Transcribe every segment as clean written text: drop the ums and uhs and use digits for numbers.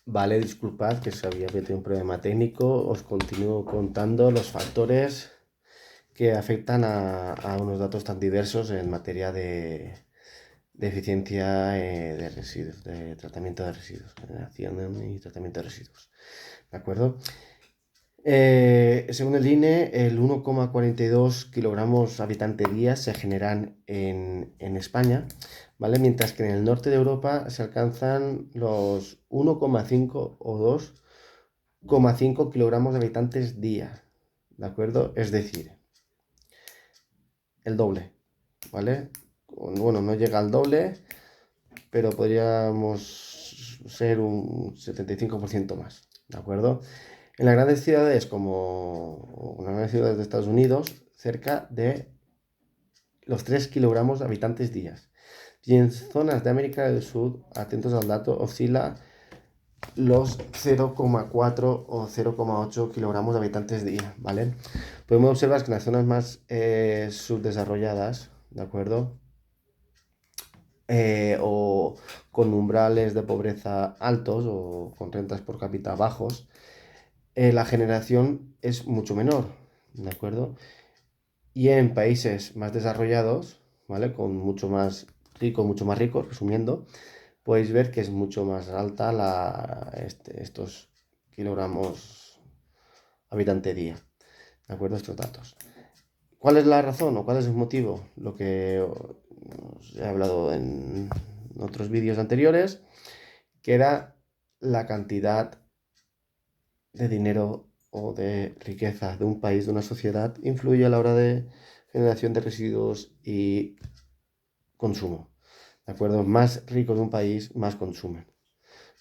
Vale, disculpad que se había metido un problema técnico. Os continúo contando los factores que afectan a unos datos tan diversos en materia de eficiencia de residuos, de tratamiento de residuos, generación y tratamiento de residuos. ¿De acuerdo? Según el INE, el 1,42 kilogramos habitante día se generan en España, ¿vale? Mientras que en el norte de Europa se alcanzan los 1,5 o 2,5 kilogramos de habitantes día, ¿de acuerdo? Es decir, el doble, ¿vale? Bueno, no llega al doble, pero podríamos ser un 75% más, ¿de acuerdo? En las grandes ciudades como en las grandes ciudades de Estados Unidos, cerca de los 3 kilogramos de habitantes días. Y en zonas de América del Sur, atentos al dato, oscila los 0,4 o 0,8 kilogramos de habitantes día, ¿vale? Podemos observar que en las zonas más subdesarrolladas, ¿de acuerdo? O con umbrales de pobreza altos o con rentas por cápita bajos, la generación es mucho menor, ¿de acuerdo? Y en países más desarrollados, ¿vale? Con mucho más rico, resumiendo, podéis ver que es mucho más alta estos kilogramos habitante día, ¿de acuerdo? Estos datos. ¿Cuál es la razón o cuál es el motivo? Lo que os he hablado en otros vídeos anteriores, que era la cantidad de dinero o de riqueza de un país, de una sociedad, influye a la hora de generación de residuos y consumo. ¿De acuerdo? Más ricos de un país, más consumen.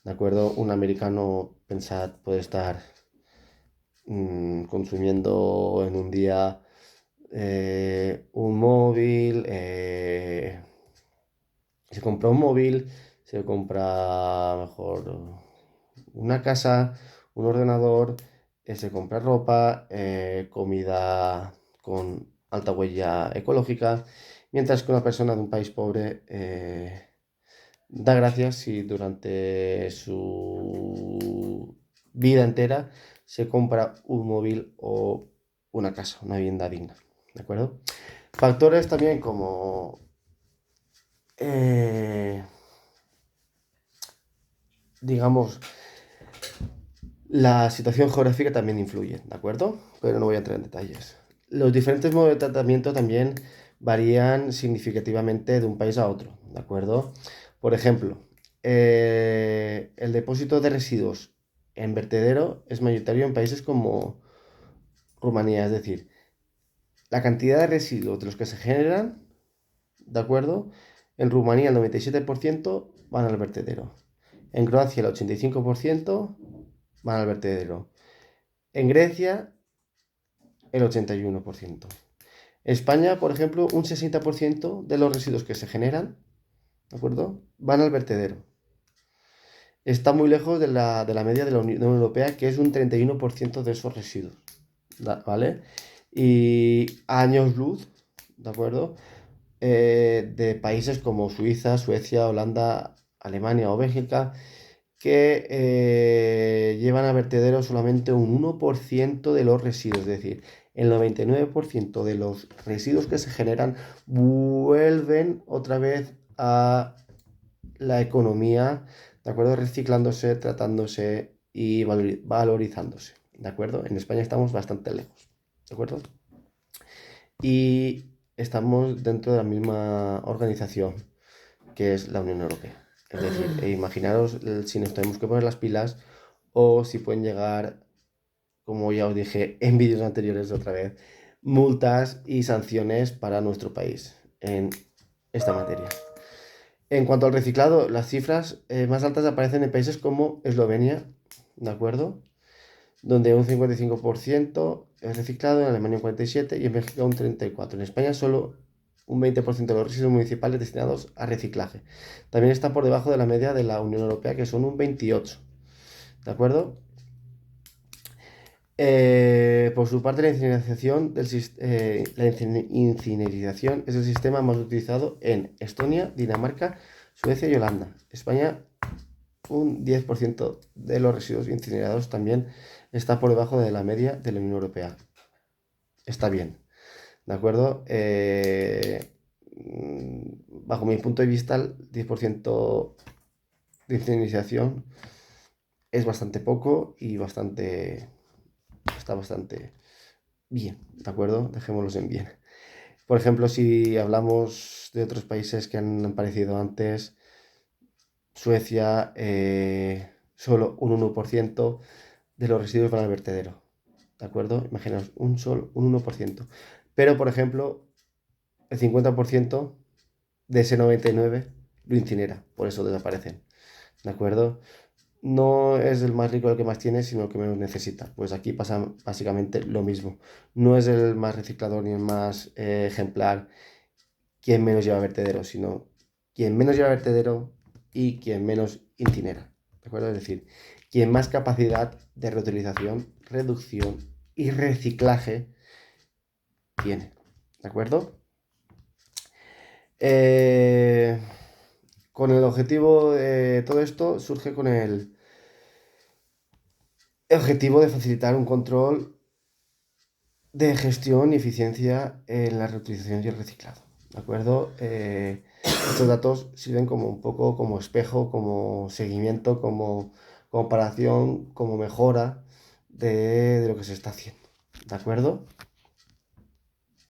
¿De acuerdo? Un americano, pensad, puede estar consumiendo en un día un móvil, se compra un móvil, se compra mejor una casa, un ordenador, se compra ropa, comida con alta huella ecológica, mientras que una persona de un país pobre da gracias si durante su vida entera se compra un móvil o una casa, una vivienda digna. ¿De acuerdo? Factores también como digamos, la situación geográfica también influye, ¿de acuerdo? Pero no voy a entrar en detalles. Los diferentes modos de tratamiento también varían significativamente de un país a otro, ¿de acuerdo? Por ejemplo, el depósito de residuos en vertedero es mayoritario en países como Rumanía, es decir, la cantidad de residuos de los que se generan, ¿de acuerdo? En Rumanía el 97% van al vertedero. En Croacia el 85% van al vertedero. En Grecia el 81%. España, por ejemplo, un 60% de los residuos que se generan, ¿de acuerdo? Van al vertedero. Está muy lejos de la media de la Unión Europea, que es un 31% de esos residuos, ¿vale? Y años luz, ¿de acuerdo? De países como Suiza, Suecia, Holanda, Alemania o Bélgica, que llevan a vertedero solamente un 1% de los residuos, es decir, el 99% de los residuos que se generan vuelven otra vez a la economía, ¿de acuerdo? Reciclándose, tratándose y valorizándose, ¿de acuerdo? En España estamos bastante lejos, ¿de acuerdo? Y estamos dentro de la misma organización que es la Unión Europea. Es decir, imaginaros si nos tenemos que poner las pilas o si pueden llegar, como ya os dije en vídeos anteriores otra vez, multas y sanciones para nuestro país en esta materia. En cuanto al reciclado, las cifras más altas aparecen en países como Eslovenia, ¿de acuerdo? Donde un 55% es reciclado, en Alemania un 47% y en México un 34%. En España solo un 20% de los residuos municipales destinados a reciclaje. También está por debajo de la media de la Unión Europea, que son un 28%. ¿De acuerdo? Por su parte, la incineración es el sistema más utilizado en Estonia, Dinamarca, Suecia y Holanda. España un 10% de los residuos incinerados también está por debajo de la media de la Unión Europea. Está bien, ¿de acuerdo? Bajo mi punto de vista, el 10% de incineración es bastante poco y está bastante bien, ¿de acuerdo? Dejémoslos en bien. Por ejemplo, si hablamos de otros países que han aparecido antes, Suecia, solo un 1% de los residuos van al vertedero, ¿de acuerdo? Imaginaos, un 1%. Pero, por ejemplo, el 50% de ese 99% lo incinera, por eso desaparecen, ¿de acuerdo? No es el más rico el que más tiene, sino el que menos necesita. Pues aquí pasa básicamente lo mismo. No es el más reciclador ni el más ejemplar quien menos lleva vertedero, sino quien menos lleva vertedero y quien menos incinera. ¿De acuerdo? Es decir, quien más capacidad de reutilización, reducción y reciclaje tiene. ¿De acuerdo? Eh, con el objetivo de todo esto surge con el objetivo de facilitar un control de gestión y eficiencia en la reutilización y el reciclado. ¿De acuerdo? Estos datos sirven como un poco como espejo, como seguimiento, como comparación, como mejora de lo que se está haciendo. ¿De acuerdo?